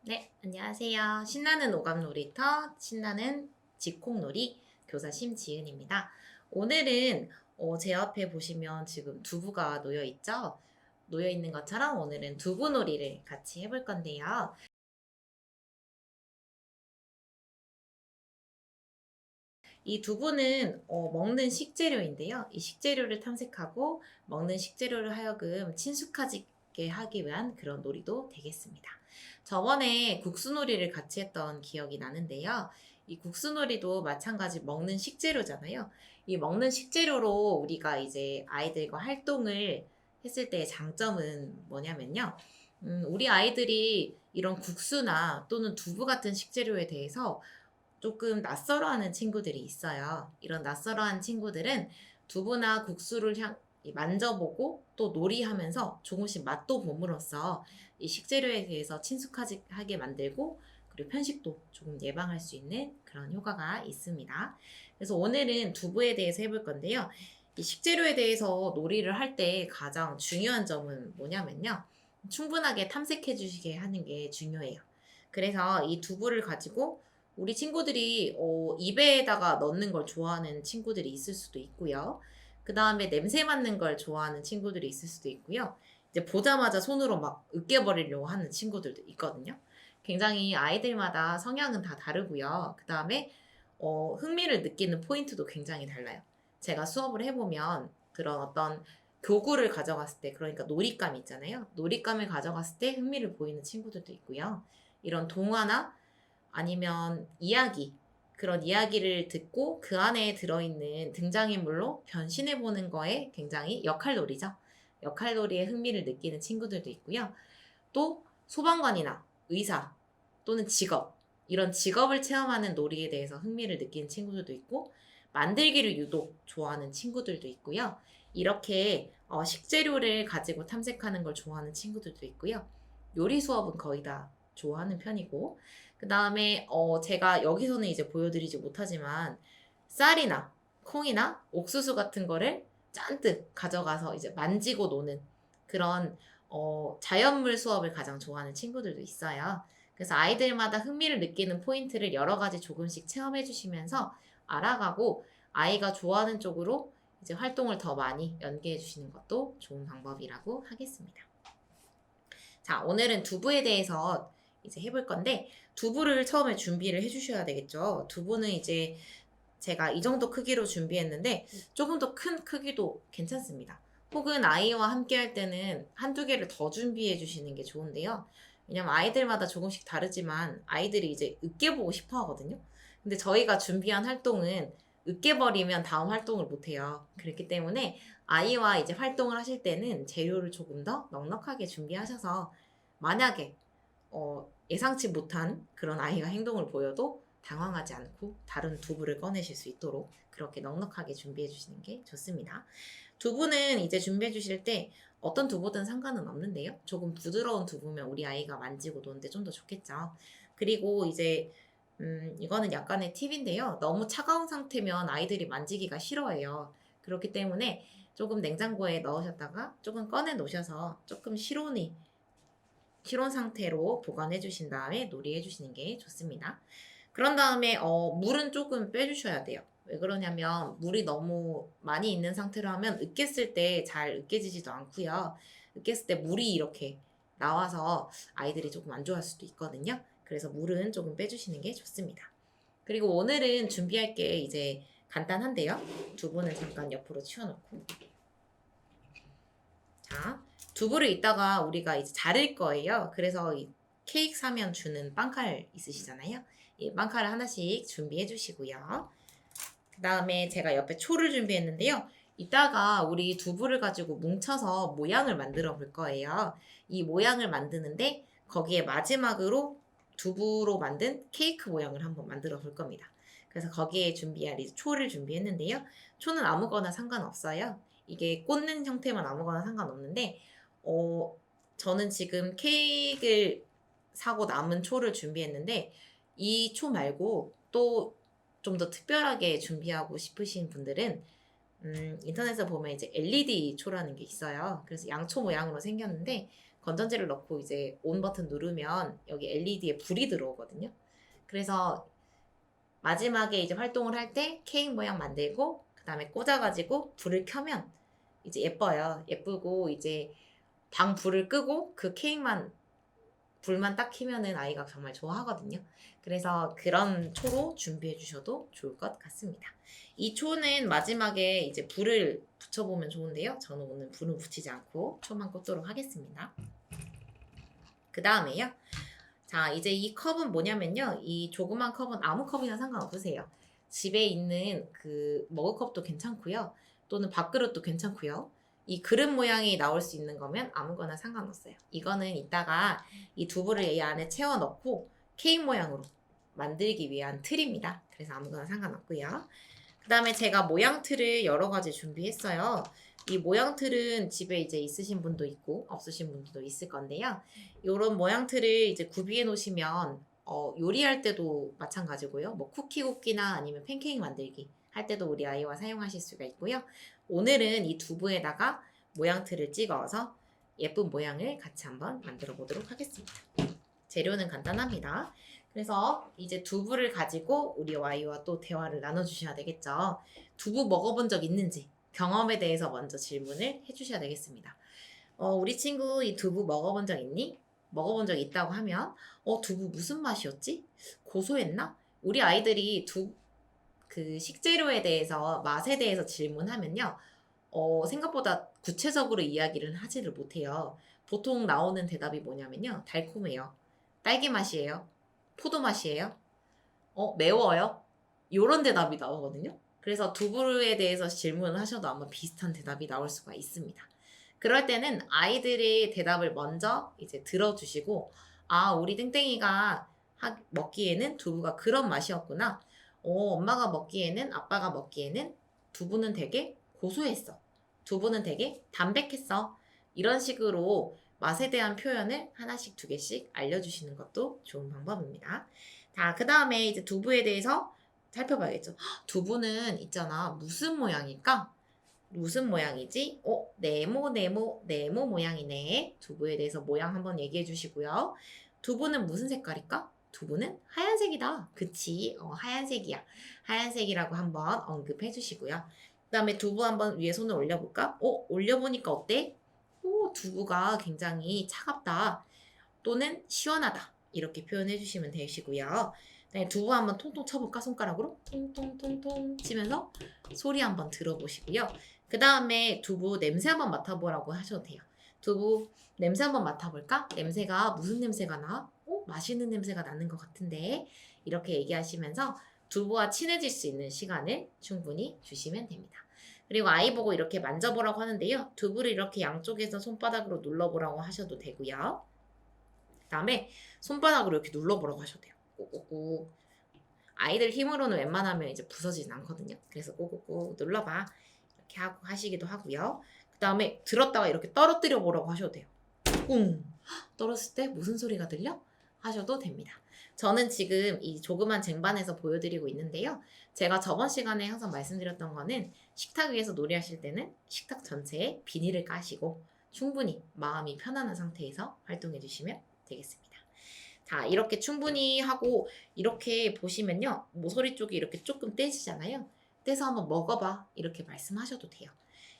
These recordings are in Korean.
네, 안녕하세요. 신나는 오감 놀이터, 신나는 직콕놀이 교사 심지은입니다. 오늘은 제 옆에 보시면 지금 두부가 놓여 있죠? 놓여 있는 것처럼 오늘은 두부놀이를 같이 해볼 건데요. 이 두부는 먹는 식재료인데요. 이 식재료를 탐색하고 먹는 식재료를 하여금 친숙하게 하기 위한 그런 놀이도 되겠습니다. 저번에 국수놀이를 같이 했던 기억이 나는데요. 이 국수놀이도 마찬가지 먹는 식재료잖아요. 이 먹는 식재료로 우리가 이제 아이들과 활동을 했을 때의 장점은 뭐냐면요. 우리 아이들이 이런 국수나 또는 두부 같은 식재료에 대해서 조금 낯설어하는 친구들이 있어요. 이런 낯설어하는 친구들은 두부나 국수를 만져보고 또 놀이하면서 조금씩 맛도 봄으로써 이 식재료에 대해서 친숙하게 만들고 그리고 편식도 조금 예방할 수 있는 그런 효과가 있습니다. 그래서 오늘은 두부에 대해서 해볼 건데요. 이 식재료에 대해서 놀이를 할 때 가장 중요한 점은 뭐냐면요. 충분하게 탐색해 주시게 하는 게 중요해요. 그래서 이 두부를 가지고 우리 친구들이 입에다가 넣는 걸 좋아하는 친구들이 있을 수도 있고요. 그다음에 냄새 맡는 걸 좋아하는 친구들이 있을 수도 있고요. 이제 보자마자 손으로 막 으깨버리려고 하는 친구들도 있거든요. 굉장히 아이들마다 성향은 다 다르고요. 그다음에 흥미를 느끼는 포인트도 굉장히 달라요. 제가 수업을 해보면 그런 어떤 교구를 가져갔을 때, 그러니까 놀잇감 있잖아요. 놀잇감을 가져갔을 때 흥미를 보이는 친구들도 있고요. 이런 동화나 아니면 이야기, 그런 이야기를 듣고 그 안에 들어있는 등장인물로 변신해보는 거에 굉장히 역할놀이죠. 역할놀이에 흥미를 느끼는 친구들도 있고요. 또 소방관이나 의사 또는 직업, 이런 직업을 체험하는 놀이에 대해서 흥미를 느끼는 친구들도 있고, 만들기를 유독 좋아하는 친구들도 있고요. 이렇게 식재료를 가지고 탐색하는 걸 좋아하는 친구들도 있고요. 요리 수업은 거의 다 좋아하는 편이고, 그 다음에 제가 여기서는 이제 보여드리지 못하지만 쌀이나 콩이나 옥수수 같은 거를 잔뜩 가져가서 이제 만지고 노는 그런 자연물 수업을 가장 좋아하는 친구들도 있어요. 그래서 아이들마다 흥미를 느끼는 포인트를 여러 가지 조금씩 체험해 주시면서 알아가고 아이가 좋아하는 쪽으로 이제 활동을 더 많이 연계해 주시는 것도 좋은 방법이라고 하겠습니다. 자, 오늘은 두부에 대해서 이제 해볼 건데, 두부를 처음에 준비를 해주셔야 되겠죠. 두부는 이제 제가 이 정도 크기로 준비했는데, 조금 더 큰 크기도 괜찮습니다. 혹은 아이와 함께 할 때는 한두 개를 더 준비해 주시는 게 좋은데요. 왜냐면 아이들마다 조금씩 다르지만 아이들이 이제 으깨보고 싶어 하거든요. 근데 저희가 준비한 활동은 으깨버리면 다음 활동을 못 해요. 그렇기 때문에 아이와 이제 활동을 하실 때는 재료를 조금 더 넉넉하게 준비하셔서 만약에 예상치 못한 그런 아이가 행동을 보여도 당황하지 않고 다른 두부를 꺼내실 수 있도록 그렇게 넉넉하게 준비해 주시는 게 좋습니다. 두부는 이제 준비해 주실 때 어떤 두부든 상관은 없는데요. 조금 부드러운 두부면 우리 아이가 만지고 노는데 좀 더 좋겠죠. 그리고 이제 이거는 약간의 팁인데요. 너무 차가운 상태면 아이들이 만지기가 싫어해요. 그렇기 때문에 조금 냉장고에 넣으셨다가 조금 꺼내 놓으셔서 조금 실온 상태로 보관해 주신 다음에 놀이해 주시는 게 좋습니다. 그런 다음에 물은 조금 빼주셔야 돼요. 왜 그러냐면 물이 너무 많이 있는 상태로 하면 으깼을 때 잘 으깨지지도 않고요. 으깼을 때 물이 이렇게 나와서 아이들이 조금 안 좋아할 수도 있거든요. 그래서 물은 조금 빼주시는 게 좋습니다. 그리고 오늘은 준비할 게 이제 간단한데요. 두부는 잠깐 옆으로 치워놓고. 자, 두부를 이따가 우리가 이제 자를 거예요. 그래서 이 케이크 사면 주는 빵칼 있으시잖아요. 이 빵칼을 하나씩 준비해 주시고요. 그 다음에 제가 옆에 초를 준비했는데요. 이따가 우리 두부를 가지고 뭉쳐서 모양을 만들어 볼 거예요. 이 모양을 만드는데 거기에 마지막으로 두부로 만든 케이크 모양을 한번 만들어 볼 겁니다. 그래서 거기에 준비할 이 초를 준비했는데요. 초는 아무거나 상관없어요. 이게 꽂는 형태만 아무거나 상관없는데 어, 저는 지금 케이크를 사고 남은 초를 준비했는데 이 초 말고 또 좀 더 특별하게 준비하고 싶으신 분들은 인터넷에 보면 이제 LED 초라는 게 있어요. 그래서 양초 모양으로 생겼는데 건전지를 넣고 이제 온 버튼 누르면 여기 LED에 불이 들어오거든요. 그래서 마지막에 이제 활동을 할 때 케이크 모양 만들고 그 다음에 꽂아가지고 불을 켜면 이제 예뻐요. 예쁘고 이제 방 불을 끄고 그 케이크만 불만 딱 켜면은 아이가 정말 좋아하거든요. 그래서 그런 초로 준비해 주셔도 좋을 것 같습니다. 이 초는 마지막에 이제 불을 붙여보면 좋은데요. 저는 오늘 불은 붙이지 않고 초만 꽂도록 하겠습니다. 그 다음에요. 자, 이제 이 컵은 뭐냐면요. 이 조그만 컵은 아무 컵이나 상관없으세요. 집에 있는 그 머그컵도 괜찮고요. 또는 밥그릇도 괜찮고요. 이 그릇 모양이 나올 수 있는 거면 아무거나 상관없어요. 이거는 이따가 이 두부를 이 안에 채워 넣고 케이크 모양으로 만들기 위한 틀입니다. 그래서 아무거나 상관없고요. 그 다음에 제가 모양 틀을 여러 가지 준비했어요. 이 모양 틀은 집에 이제 있으신 분도 있고 없으신 분들도 있을 건데요. 이런 모양 틀을 이제 구비해 놓으시면 요리할 때도 마찬가지고요. 뭐 쿠키 굽기나 아니면 팬케이크 만들기 할 때도 우리 아이와 사용하실 수가 있고요. 오늘은 이 두부에다가 모양 틀을 찍어서 예쁜 모양을 같이 한번 만들어 보도록 하겠습니다. 재료는 간단합니다. 그래서 이제 두부를 가지고 우리 아이와 또 대화를 나눠주셔야 되겠죠. 두부 먹어본 적 있는지 경험에 대해서 먼저 질문을 해주셔야 되겠습니다. 우리 친구 이 두부 먹어본 적 있니? 먹어본 적 있다고 하면 두부 무슨 맛이었지? 고소했나? 우리 아이들이 그 식재료에 대해서 맛에 대해서 질문하면요. 생각보다 구체적으로 이야기를 하지를 못해요. 보통 나오는 대답이 뭐냐면요. 달콤해요. 딸기 맛이에요. 포도 맛이에요. 매워요. 요런 대답이 나오거든요. 그래서 두부에 대해서 질문을 하셔도 아마 비슷한 대답이 나올 수가 있습니다. 그럴 때는 아이들의 대답을 먼저 이제 들어주시고, 아, 우리 땡땡이가 먹기에는 두부가 그런 맛이었구나. 엄마가 먹기에는, 아빠가 먹기에는 두부는 되게 고소했어. 두부는 되게 담백했어. 이런 식으로 맛에 대한 표현을 하나씩 두 개씩 알려주시는 것도 좋은 방법입니다. 자, 그 다음에 이제 두부에 대해서 살펴봐야겠죠. 두부는 있잖아. 무슨 모양일까? 무슨 모양이지? 네모 모양이네. 두부에 대해서 모양 한번 얘기해 주시고요. 두부는 무슨 색깔일까? 두부는 하얀색이다. 그치? 하얀색이야. 하얀색이라고 한번 언급해 주시고요. 그 다음에 두부 한번 위에 손을 올려볼까? 올려보니까 어때? 두부가 굉장히 차갑다. 또는 시원하다. 이렇게 표현해 주시면 되시고요. 두부 한번 통통 쳐볼까? 손가락으로 통통통통 치면서 소리 한번 들어보시고요. 그 다음에 두부 냄새 한번 맡아보라고 하셔도 돼요. 두부 냄새 한번 맡아볼까? 냄새가 무슨 냄새가 나? 맛있는 냄새가 나는 것 같은데 이렇게 얘기하시면서 두부와 친해질 수 있는 시간을 충분히 주시면 됩니다. 그리고 아이 보고 이렇게 만져보라고 하는데요. 두부를 이렇게 양쪽에서 손바닥으로 눌러보라고 하셔도 되고요. 그 다음에 손바닥으로 이렇게 눌러보라고 하셔도 돼요. 꾹꾹꾹. 아이들 힘으로는 웬만하면 이제 부서지진 않거든요. 그래서 꾹꾹꾹 눌러봐. 이렇게 하고 하시기도 하고요. 그 다음에 들었다가 이렇게 떨어뜨려 보라고 하셔도 돼요. 꿍! 떨었을 때 무슨 소리가 들려? 하셔도 됩니다. 저는 지금 이 조그만 쟁반에서 보여드리고 있는데요. 제가 저번 시간에 항상 말씀드렸던 거는 식탁 위에서 놀이하실 때는 식탁 전체에 비닐을 까시고 충분히 마음이 편안한 상태에서 활동해 주시면 되겠습니다. 자, 이렇게 충분히 하고 이렇게 보시면요. 모서리 쪽이 이렇게 조금 떼지잖아요. 떼서 한번 먹어봐. 이렇게 말씀하셔도 돼요.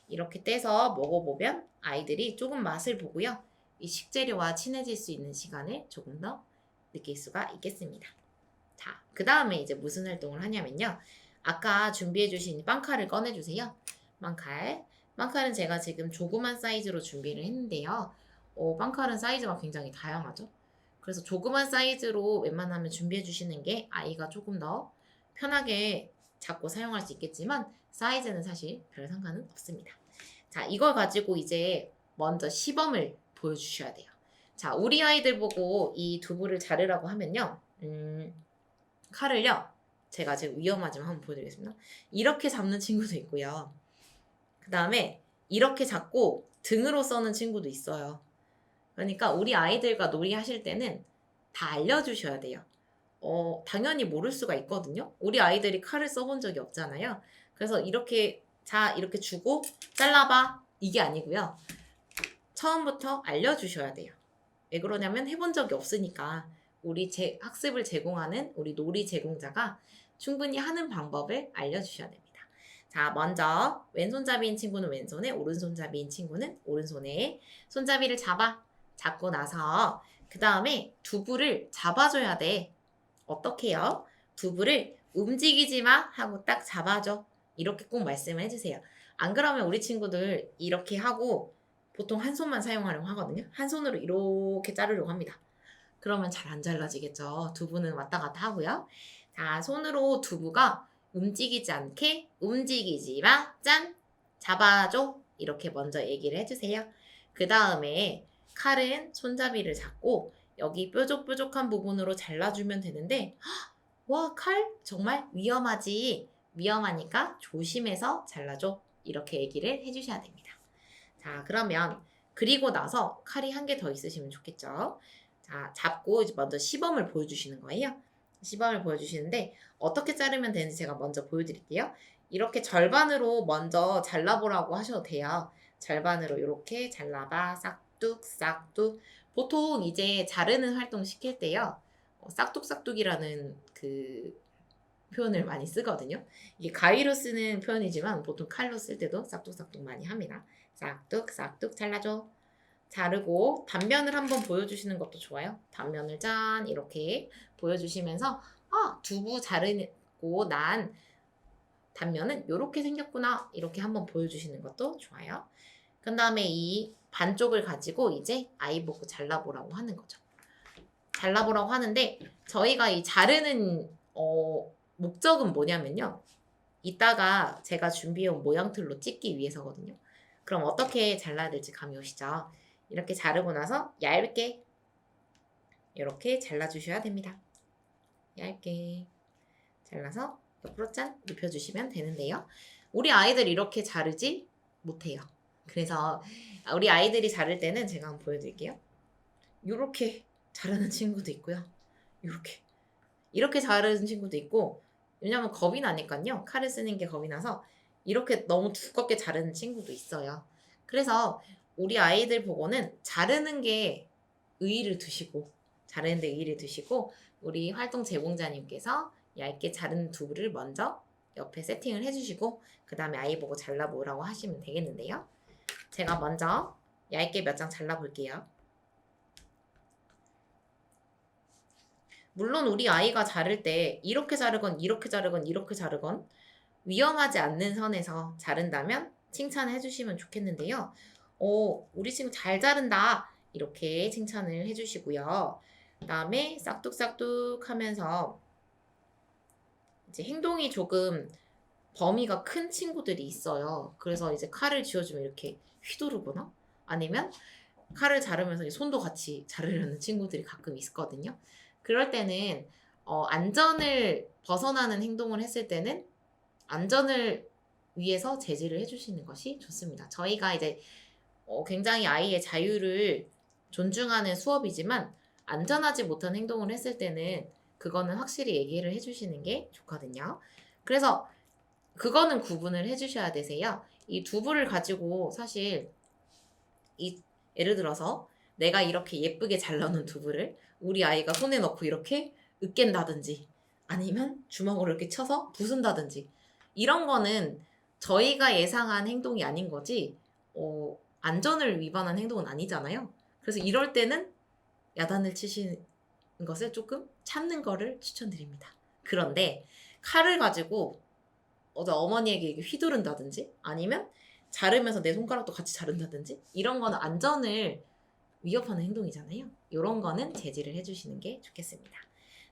이렇게 떼서 먹어보면 아이들이 조금 맛을 보고요. 이 식재료와 친해질 수 있는 시간을 조금 더 느낄 수가 있겠습니다. 자, 그 다음에 이제 무슨 활동을 하냐면요. 아까 준비해 주신 빵칼을 꺼내주세요. 빵칼은 제가 지금 조그만 사이즈로 준비를 했는데요. 빵칼은 사이즈가 굉장히 다양하죠. 그래서 조그만 사이즈로 웬만하면 준비해 주시는 게 아이가 조금 더 편하게 잡고 사용할 수 있겠지만 사이즈는 사실 별 상관은 없습니다. 자, 이걸 가지고 이제 먼저 시범을 보여주셔야 돼요. 자, 우리 아이들 보고 이 두부를 자르라고 하면요. 칼을요. 제가 지금 위험하지만 한번 보여드리겠습니다. 이렇게 잡는 친구도 있고요. 그 다음에 이렇게 잡고 등으로 써는 친구도 있어요. 그러니까 우리 아이들과 놀이하실 때는 다 알려주셔야 돼요. 당연히 모를 수가 있거든요. 우리 아이들이 칼을 써본 적이 없잖아요. 그래서 이렇게 이렇게 주고 잘라봐 이게 아니고요. 처음부터 알려주셔야 돼요. 왜 그러냐면 해본 적이 없으니까 우리 학습을 제공하는 우리 놀이 제공자가 충분히 하는 방법을 알려주셔야 됩니다. 자, 먼저 왼손잡이인 친구는 왼손에, 오른손잡이인 친구는 오른손에 손잡이를 잡고 나서 그 다음에 두부를 잡아줘야 돼. 어떻게 해요? 두부를 움직이지 마 하고 딱 잡아줘. 이렇게 꼭 말씀을 해주세요. 안 그러면 우리 친구들 이렇게 하고 보통 한 손만 사용하려고 하거든요. 한 손으로 이렇게 자르려고 합니다. 그러면 잘 안 잘라지겠죠. 두부는 왔다 갔다 하고요. 자, 손으로 두부가 움직이지 않게 움직이지 마. 짠! 잡아줘. 이렇게 먼저 얘기를 해주세요. 그 다음에 칼은 손잡이를 잡고 여기 뾰족뾰족한 부분으로 잘라주면 되는데 와, 칼 정말 위험하지. 위험하니까 조심해서 잘라줘. 이렇게 얘기를 해주셔야 됩니다. 자, 그러면 그리고 나서 칼이 한 개 더 있으시면 좋겠죠. 자, 잡고 이제 먼저 시범을 보여주시는 거예요. 시범을 보여주시는데 어떻게 자르면 되는지 제가 먼저 보여드릴게요. 이렇게 절반으로 먼저 잘라보라고 하셔도 돼요. 절반으로 이렇게 잘라봐. 싹둑. 보통 이제 자르는 활동 시킬 때요. 싹둑싹둑이라는 그 표현을 많이 쓰거든요. 이게 가위로 쓰는 표현이지만 보통 칼로 쓸 때도 싹둑싹둑 많이 합니다. 싹둑 잘라줘. 자르고 단면을 한번 보여주시는 것도 좋아요. 단면을 짠 이렇게 보여주시면서 두부 자르고 난 단면은 이렇게 생겼구나 이렇게 한번 보여주시는 것도 좋아요. 그 다음에 이 반쪽을 가지고 이제 아이 보고 잘라보라고 하는 거죠. 잘라보라고 하는데 저희가 이 자르는 목적은 뭐냐면요. 이따가 제가 준비해온 모양틀로 찍기 위해서거든요. 그럼 어떻게 잘라야 될지 감이 오시죠? 이렇게 자르고 나서 얇게 이렇게 잘라주셔야 됩니다. 얇게 잘라서 옆으로 짠 눕혀주시면 되는데요. 우리 아이들 이렇게 자르지 못해요. 그래서 우리 아이들이 자를 때는 제가 한번 보여드릴게요. 이렇게 자르는 친구도 있고요. 이렇게 자르는 친구도 있고 왜냐면 겁이 나니까요. 칼을 쓰는 게 겁이 나서 이렇게 너무 두껍게 자르는 친구도 있어요. 그래서 우리 아이들 보고는 자르는 게 자르는 데 의의를 두시고 우리 활동 제공자님께서 얇게 자른 두부를 먼저 옆에 세팅을 해주시고 그 다음에 아이 보고 잘라보라고 하시면 되겠는데요. 제가 먼저 얇게 몇 장 잘라볼게요. 물론 우리 아이가 자를 때 이렇게 자르건 위험하지 않는 선에서 자른다면 칭찬을 해주시면 좋겠는데요. 우리 친구 잘 자른다. 이렇게 칭찬을 해주시고요. 그 다음에 싹둑싹둑 하면서 이제 행동이 조금 범위가 큰 친구들이 있어요. 그래서 이제 칼을 쥐어주면 이렇게 휘두르거나 아니면 칼을 자르면서 손도 같이 자르려는 친구들이 가끔 있거든요. 그럴 때는 안전을 벗어나는 행동을 했을 때는 안전을 위해서 제지를 해주시는 것이 좋습니다. 저희가 이제 굉장히 아이의 자유를 존중하는 수업이지만 안전하지 못한 행동을 했을 때는 그거는 확실히 얘기를 해주시는 게 좋거든요. 그래서 그거는 구분을 해주셔야 되세요. 이 두부를 가지고 사실 예를 들어서 내가 이렇게 예쁘게 잘라놓은 두부를 우리 아이가 손에 넣고 이렇게 으깬다든지 아니면 주먹으로 이렇게 쳐서 부순다든지 이런 거는 저희가 예상한 행동이 아닌 거지 안전을 위반한 행동은 아니잖아요. 그래서 이럴 때는 야단을 치시는 것을 조금 참는 거를 추천드립니다. 그런데 칼을 가지고 어머니에게 이렇게 휘두른다든지 아니면 자르면서 내 손가락도 같이 자른다든지 이런 거는 안전을 위협하는 행동이잖아요. 이런 거는 제지를 해주시는 게 좋겠습니다.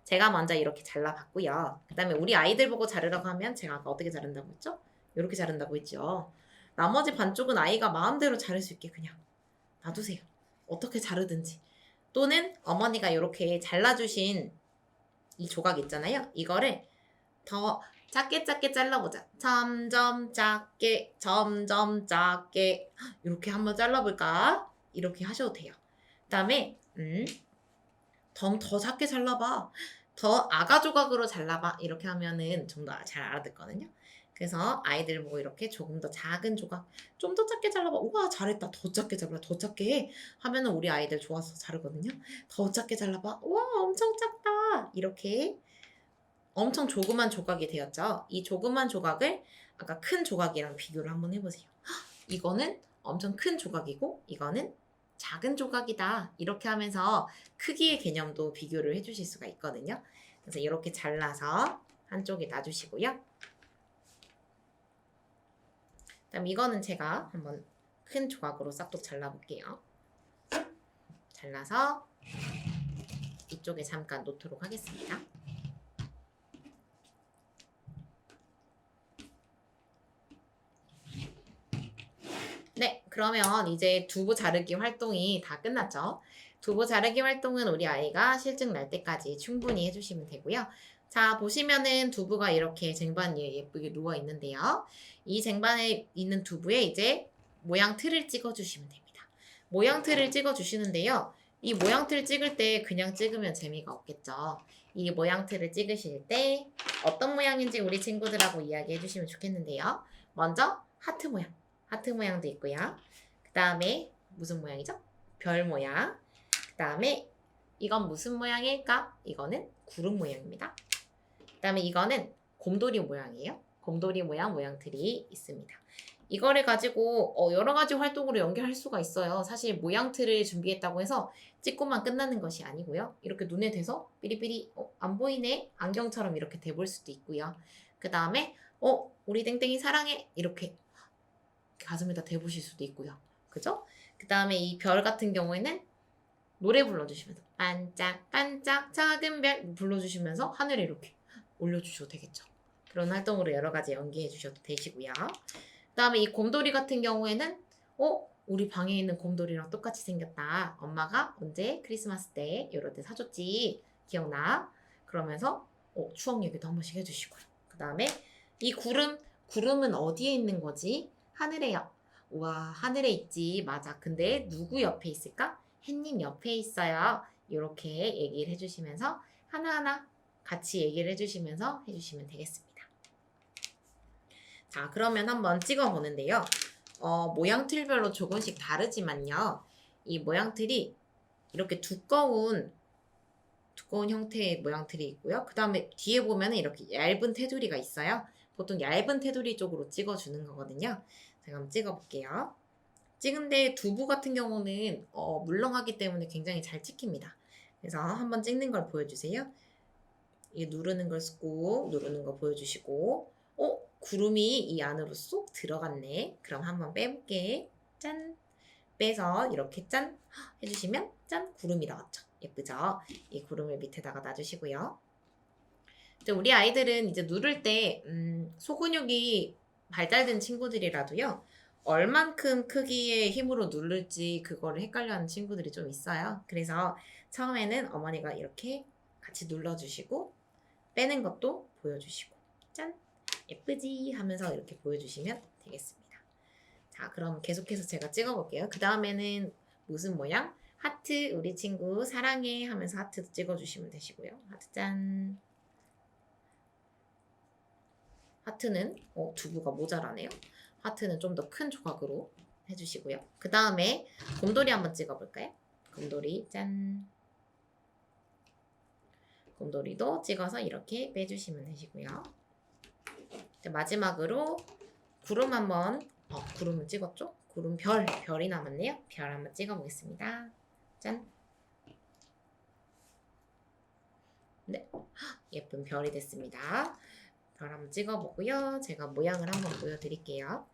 제가 먼저 이렇게 잘라봤고요. 그 다음에 우리 아이들 보고 자르라고 하면 제가 아까 어떻게 자른다고 했죠? 이렇게 자른다고 했죠. 나머지 반쪽은 아이가 마음대로 자를 수 있게 그냥 놔두세요. 어떻게 자르든지. 또는 어머니가 이렇게 잘라주신 이 조각 있잖아요. 이거를 더 작게 잘라보자. 점점 작게 이렇게 한번 잘라볼까? 이렇게 하셔도 돼요. 그 다음에 더 작게 잘라봐. 더 아가 조각으로 잘라봐. 이렇게 하면은 좀 더 잘 알아듣거든요. 그래서 아이들 보고 이렇게 조금 더 작은 조각, 좀 더 작게 잘라봐. 우와, 잘했다. 더 작게 잘라. 더 작게 해. 하면은 우리 아이들 좋아서 자르거든요. 더 작게 잘라봐. 우와, 엄청 작다. 이렇게 엄청 조그만 조각이 되었죠. 이 조그만 조각을 아까 큰 조각이랑 비교를 한번 해보세요. 이거는 엄청 큰 조각이고 이거는 작은 조각이다. 이렇게 하면서 크기의 개념도 비교를 해주실 수가 있거든요. 그래서 이렇게 잘라서 한쪽에 놔주시고요. 그다음 이거는 제가 한번 큰 조각으로 싹둑 잘라볼게요. 잘라서 이쪽에 잠깐 놓도록 하겠습니다. 네, 그러면 이제 두부 자르기 활동이 다 끝났죠. 두부 자르기 활동은 우리 아이가 실증 날 때까지 충분히 해주시면 되고요. 자, 보시면은 두부가 이렇게 쟁반 위에 예쁘게 누워 있는데요. 이 쟁반에 있는 두부에 이제 모양 틀을 찍어주시면 됩니다. 모양 틀을 찍어주시는데요. 이 모양 틀 찍을 때 그냥 찍으면 재미가 없겠죠. 이 모양 틀을 찍으실 때 어떤 모양인지 우리 친구들하고 이야기해 주시면 좋겠는데요. 먼저 하트 모양. 하트 모양도 있고요. 그 다음에 무슨 모양이죠? 별 모양. 그 다음에 이건 무슨 모양일까? 이거는 구름 모양입니다. 그 다음에 이거는 곰돌이 모양이에요. 곰돌이 모양 모양틀이 있습니다. 이거를 가지고 여러 가지 활동으로 연결할 수가 있어요. 사실 모양틀을 준비했다고 해서 찍고만 끝나는 것이 아니고요. 이렇게 눈에 대서 삐리삐리 안 보이네? 안경처럼 이렇게 대볼 수도 있고요. 그 다음에 우리 땡땡이 사랑해 이렇게 가슴에다 대보실 수도 있고요. 그죠? 그 다음에 이 별 같은 경우에는 노래 불러주시면서 반짝반짝 작은 별 불러주시면서 하늘에 이렇게 올려주셔도 되겠죠. 그런 활동으로 여러 가지 연기해 주셔도 되시고요. 그 다음에 이 곰돌이 같은 경우에는 우리 방에 있는 곰돌이랑 똑같이 생겼다. 엄마가 언제 크리스마스 때 이럴 때 사줬지. 기억나? 그러면서 추억 얘기도 한 번씩 해주시고요. 그 다음에 이 구름은 어디에 있는 거지? 하늘에요. 우와, 하늘에 있지. 맞아. 근데 누구 옆에 있을까? 햇님 옆에 있어요. 이렇게 얘기를 해주시면서 하나하나 같이 얘기를 해주시면서 해주시면 되겠습니다. 자, 그러면 한번 찍어보는데요. 모양틀별로 조금씩 다르지만요. 이 모양틀이 이렇게 두꺼운 형태의 모양틀이 있고요. 그 다음에 뒤에 보면 이렇게 얇은 테두리가 있어요. 보통 얇은 테두리 쪽으로 찍어주는 거거든요. 제가 한번 찍어볼게요. 찍은데 두부 같은 경우는 물렁하기 때문에 굉장히 잘 찍힙니다. 그래서 한번 찍는 걸 보여주세요. 이게 누르는 걸 꾹 누르는 거 보여주시고 구름이 이 안으로 쏙 들어갔네. 그럼 한번 빼볼게. 짠! 빼서 이렇게 짠! 해주시면 짠! 구름이 나왔죠. 예쁘죠? 이 구름을 밑에다가 놔주시고요. 이제 우리 아이들은 이제 누를 때 소근육이 발달된 친구들이라도요. 얼만큼 크기의 힘으로 누를지 그거를 헷갈려하는 친구들이 좀 있어요. 그래서 처음에는 어머니가 이렇게 같이 눌러주시고 빼는 것도 보여주시고 짠! 예쁘지? 하면서 이렇게 보여주시면 되겠습니다. 자, 그럼 계속해서 제가 찍어볼게요. 그 다음에는 무슨 모양? 하트, 우리 친구 사랑해 하면서 하트도 찍어주시면 되시고요. 하트 짠! 하트는 두부가 모자라네요. 하트는 좀 더 큰 조각으로 해주시고요. 그 다음에 곰돌이 한번 찍어볼까요? 곰돌이 짠! 곰돌이도 찍어서 이렇게 빼주시면 되시고요. 마지막으로 구름 한번 구름을 찍었죠? 구름 별이 남았네요. 별 한번 찍어보겠습니다. 짠! 네, 예쁜 별이 됐습니다. 별 한번 찍어보고요. 제가 모양을 한번 보여드릴게요.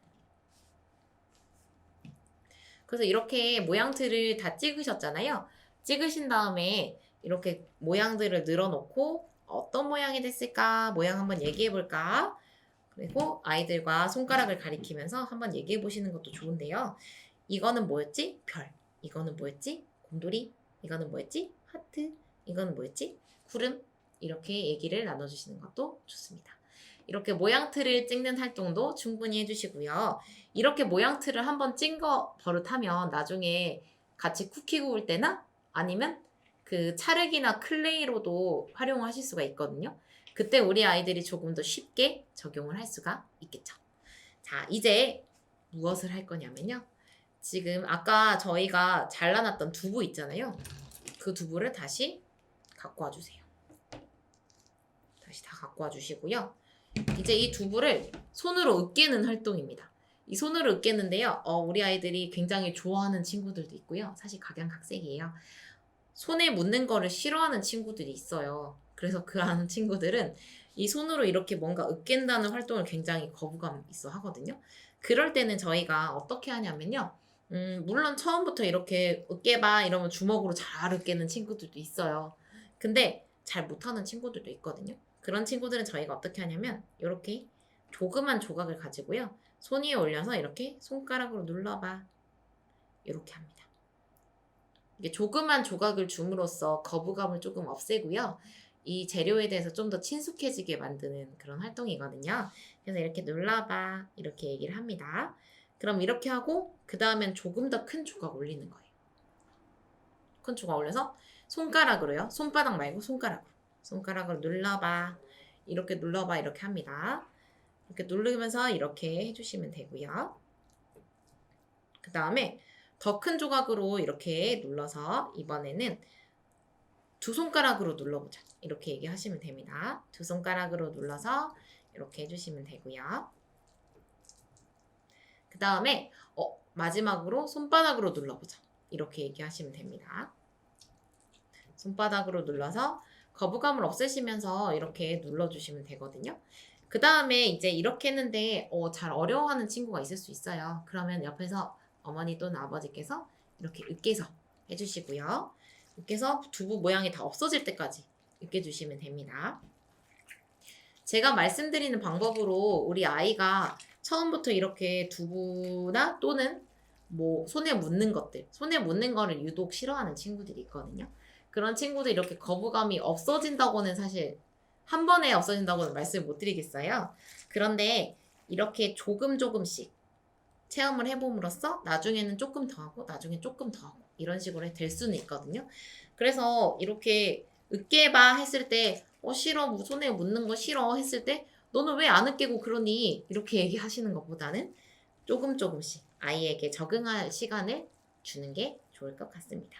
그래서 이렇게 모양틀을 다 찍으셨잖아요. 찍으신 다음에 이렇게 모양들을 늘어놓고 어떤 모양이 됐을까? 모양 한번 얘기해볼까? 그리고 아이들과 손가락을 가리키면서 한번 얘기해 보시는 것도 좋은데요. 이거는 뭐였지? 별. 이거는 뭐였지? 곰돌이. 이거는 뭐였지? 하트. 이거는 뭐였지? 구름. 이렇게 얘기를 나눠주시는 것도 좋습니다. 이렇게 모양틀을 찍는 활동도 충분히 해주시고요. 이렇게 모양틀을 한번 찍은 거 버릇하면 나중에 같이 쿠키 구울 때나 아니면 그 찰흙이나 클레이로도 활용하실 수가 있거든요. 그때 우리 아이들이 조금 더 쉽게 적용을 할 수가 있겠죠. 자, 이제 무엇을 할 거냐면요. 지금 아까 저희가 잘라놨던 두부 있잖아요. 그 두부를 다시 갖고 와주세요. 다시 다 갖고 와주시고요. 이제 이 두부를 손으로 으깨는 활동입니다. 이 손으로 으깨는데요. 우리 아이들이 굉장히 좋아하는 친구들도 있고요. 사실 각양각색이에요. 손에 묻는 거를 싫어하는 친구들이 있어요. 그래서 그런 친구들은 이 손으로 이렇게 뭔가 으깬다는 활동을 굉장히 거부감 있어 하거든요. 그럴 때는 저희가 어떻게 하냐면요. 물론 처음부터 이렇게 으깨봐 이러면 주먹으로 잘 으깨는 친구들도 있어요. 근데 잘 못하는 친구들도 있거든요. 그런 친구들은 저희가 어떻게 하냐면 이렇게 조그만 조각을 가지고요. 손 위에 올려서 이렇게 손가락으로 눌러봐. 이렇게 합니다. 이게 조그만 조각을 줌으로써 거부감을 조금 없애고요. 이 재료에 대해서 좀 더 친숙해지게 만드는 그런 활동이거든요. 그래서 이렇게 눌러봐. 이렇게 얘기를 합니다. 그럼 이렇게 하고 그 다음엔 조금 더 큰 조각 올리는 거예요. 큰 조각 올려서 손가락으로요. 손바닥 말고 손가락으로. 손가락으로 눌러봐. 이렇게 눌러봐. 이렇게 합니다. 이렇게 누르면서 이렇게 해주시면 되고요. 그 다음에 더 큰 조각으로 이렇게 눌러서 이번에는 두 손가락으로 눌러보자. 이렇게 얘기하시면 됩니다. 두 손가락으로 눌러서 이렇게 해주시면 되고요. 그 다음에 마지막으로 손바닥으로 눌러보자. 이렇게 얘기하시면 됩니다. 손바닥으로 눌러서 거부감을 없애시면서 이렇게 눌러주시면 되거든요. 그 다음에 이제 이렇게 했는데 잘 어려워하는 친구가 있을 수 있어요. 그러면 옆에서 어머니 또는 아버지께서 이렇게 으깨서 해주시고요. 으깨서 두부 모양이 다 없어질 때까지 으깨주시면 됩니다. 제가 말씀드리는 방법으로 우리 아이가 처음부터 이렇게 두부나 또는 뭐 손에 묻는 것들, 손에 묻는 거를 유독 싫어하는 친구들이 있거든요. 그런 친구들 이렇게 거부감이 없어진다고는 사실 한 번에 없어진다고는 말씀을 못 드리겠어요. 그런데 이렇게 조금씩 체험을 해봄으로써 나중에는 조금 더 하고 나중에 조금 더 하고 이런 식으로 될 수는 있거든요. 그래서 이렇게 으깨봐 했을 때 싫어 손에 묻는 거 싫어 했을 때 너는 왜 안 으깨고 그러니 이렇게 얘기하시는 것보다는 조금씩 아이에게 적응할 시간을 주는 게 좋을 것 같습니다.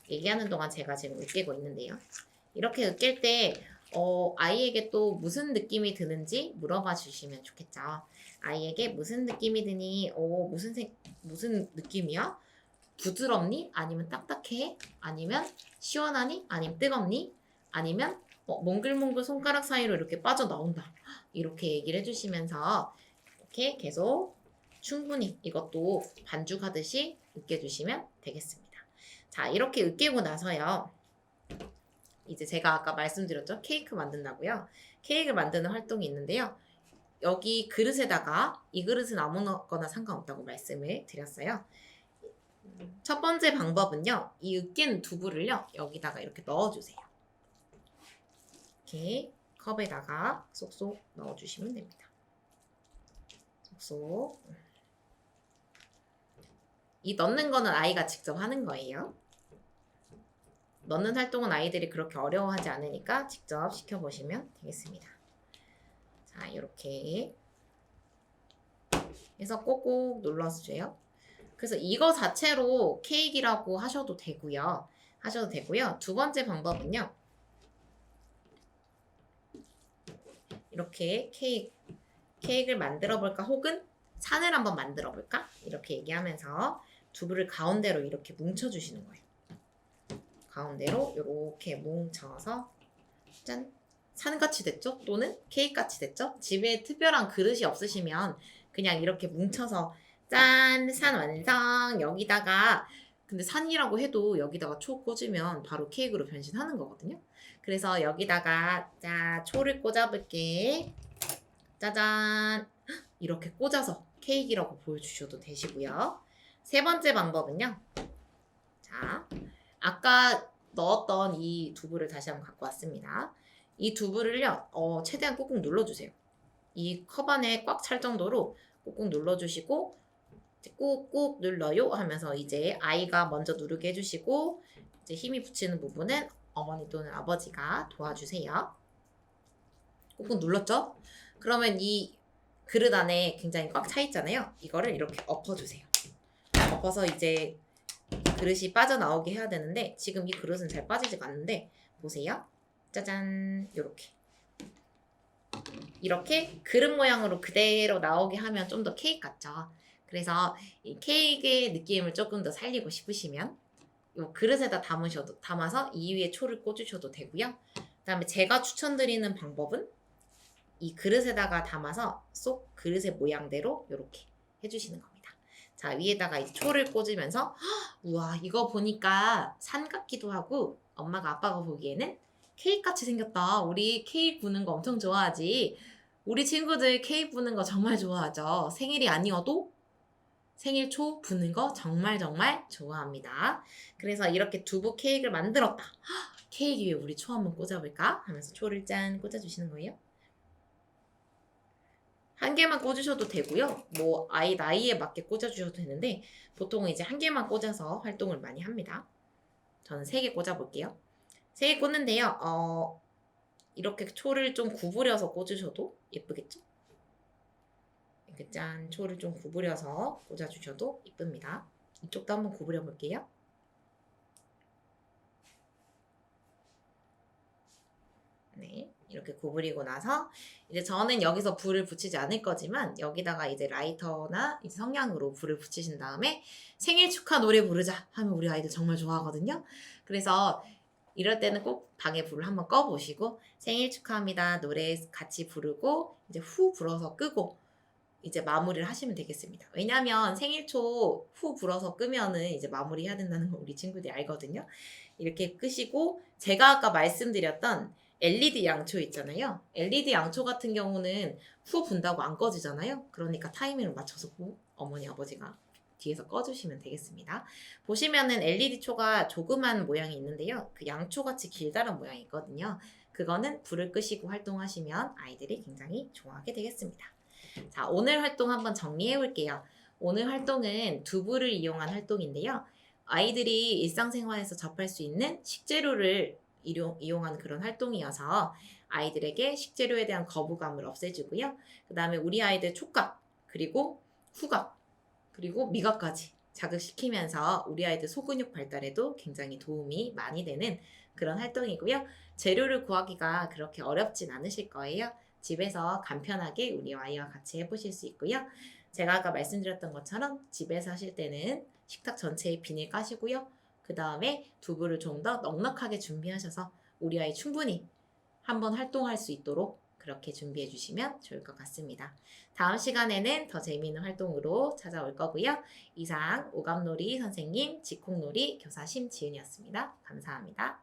얘기하는 동안 제가 지금 으깨고 있는데요. 이렇게 으깰 때 아이에게 또 무슨 느낌이 드는지 물어봐 주시면 좋겠죠. 아이에게 무슨 느낌이 드니? 무슨 느낌이야? 부드럽니? 아니면 딱딱해? 아니면 시원하니? 아니면 뜨겁니? 아니면 몽글몽글 손가락 사이로 이렇게 빠져나온다. 이렇게 얘기를 해주시면서 이렇게 계속 충분히 이것도 반죽하듯이 으깨주시면 되겠습니다. 자, 이렇게 으깨고 나서요. 이제 제가 아까 말씀드렸죠? 케이크 만든다고요. 케이크 만드는 활동이 있는데요. 여기 그릇에다가 이 그릇은 아무거나 상관없다고 말씀을 드렸어요. 첫 번째 방법은요. 이 으깬 두부를요. 여기다가 이렇게 넣어주세요. 이렇게 컵에다가 쏙쏙 넣어주시면 됩니다. 쏙쏙. 이 넣는 거는 아이가 직접 하는 거예요. 넣는 활동은 아이들이 그렇게 어려워하지 않으니까 직접 시켜보시면 되겠습니다. 자, 이렇게 해서 꼭꼭 눌러주세요. 그래서 이거 자체로 케이크라고 하셔도 되고요. 두 번째 방법은요. 이렇게 케이크를 만들어 볼까 혹은 산을 한번 만들어 볼까? 이렇게 얘기하면서 두부를 가운데로 이렇게 뭉쳐 주시는 거예요. 가운데로 이렇게 뭉쳐서 짠! 산같이 됐죠? 또는 케이크같이 됐죠? 집에 특별한 그릇이 없으시면 그냥 이렇게 뭉쳐서 짠! 산 완성! 여기다가 근데 산이라고 해도 여기다가 초 꽂으면 바로 케이크로 변신하는 거거든요. 그래서 여기다가 자 초를 꽂아볼게. 짜잔! 이렇게 꽂아서 케이크라고 보여주셔도 되시고요. 세 번째 방법은요. 자, 아까 넣었던 이 두부를 다시 한번 갖고 왔습니다. 이 두부를요, 최대한 꾹꾹 눌러주세요. 이 컵 안에 꽉 찰 정도로 꾹꾹 눌러주시고, 꾹꾹 눌러요 하면서 이제 아이가 먼저 누르게 해주시고, 이제 힘이 붙이는 부분은 어머니 또는 아버지가 도와주세요. 꾹꾹 눌렀죠? 그러면 이 그릇 안에 굉장히 꽉 차 있잖아요. 이거를 이렇게 엎어주세요. 엎어서 이제 그릇이 빠져나오게 해야 되는데 지금 이 그릇은 잘 빠지지가 않는데 보세요. 짜잔, 이렇게 그릇 모양으로 그대로 나오게 하면 좀 더 케이크 같죠. 그래서 이 케이크의 느낌을 조금 더 살리고 싶으시면 이 그릇에다 담아서 이 위에 초를 꽂으셔도 되고요. 그다음에 제가 추천드리는 방법은 이 그릇에다가 담아서 쏙 그릇의 모양대로 이렇게 해주시는 겁니다. 자, 위에다가 이제 초를 꽂으면서 우와, 이거 보니까 산 같기도 하고 엄마가 아빠가 보기에는 케이크 같이 생겼다. 우리 케이크 부는 거 엄청 좋아하지. 우리 친구들 케이크 부는 거 정말 좋아하죠. 생일이 아니어도 생일 초 부는 거 정말 정말 좋아합니다. 그래서 이렇게 두부 케이크를 만들었다. 케이크 위에 우리 초 한번 꽂아볼까? 하면서 초를 짠 꽂아주시는 거예요. 한 개만 꽂으셔도 되고요. 뭐 아이 나이에 맞게 꽂아주셔도 되는데 보통은 이제 한 개만 꽂아서 활동을 많이 합니다. 저는 3개 꽂아볼게요. 3개 꽂는데요. 이렇게 초를 좀 구부려서 꽂으셔도 예쁘겠죠? 이렇게 짠 초를 좀 구부려서 꽂아주셔도 예쁩니다. 이쪽도 한번 구부려 볼게요. 네, 이렇게 구부리고 나서 이제 저는 여기서 불을 붙이지 않을 거지만 여기다가 이제 라이터나 이제 성냥으로 불을 붙이신 다음에 생일 축하 노래 부르자 하면 우리 아이들 정말 좋아하거든요. 그래서 이럴 때는 꼭 방에 불을 한번 꺼보시고 생일 축하합니다 노래 같이 부르고 이제 후 불어서 끄고 이제 마무리를 하시면 되겠습니다. 왜냐면 생일 초 후 불어서 끄면은 이제 마무리 해야 된다는 거 우리 친구들이 알거든요. 이렇게 끄시고 제가 아까 말씀드렸던 LED 양초 있잖아요. LED 양초 같은 경우는 후 분다고 안 꺼지잖아요. 그러니까 타이밍을 맞춰서 어머니 아버지가 뒤에서 꺼주시면 되겠습니다. 보시면은 LED 초가 조그만 모양이 있는데요. 그 양초같이 길다란 모양이 있거든요. 그거는 불을 끄시고 활동하시면 아이들이 굉장히 좋아하게 되겠습니다. 자, 오늘 활동 한번 정리해 볼게요. 오늘 활동은 두부를 이용한 활동인데요. 아이들이 일상생활에서 접할 수 있는 식재료를 이용한 그런 활동이어서 아이들에게 식재료에 대한 거부감을 없애주고요. 그 다음에 우리 아이들 촉각, 그리고 후각, 그리고 미각까지 자극시키면서 우리 아이들 소근육 발달에도 굉장히 도움이 많이 되는 그런 활동이고요. 재료를 구하기가 그렇게 어렵진 않으실 거예요. 집에서 간편하게 우리 아이와 같이 해보실 수 있고요. 제가 아까 말씀드렸던 것처럼 집에서 하실 때는 식탁 전체에 비닐 까시고요. 그 다음에 두부를 좀 더 넉넉하게 준비하셔서 우리 아이 충분히 한번 활동할 수 있도록 그렇게 준비해 주시면 좋을 것 같습니다. 다음 시간에는 더 재미있는 활동으로 찾아올 거고요. 이상 오감놀이 선생님, 직콕놀이 교사 심지은이었습니다. 감사합니다.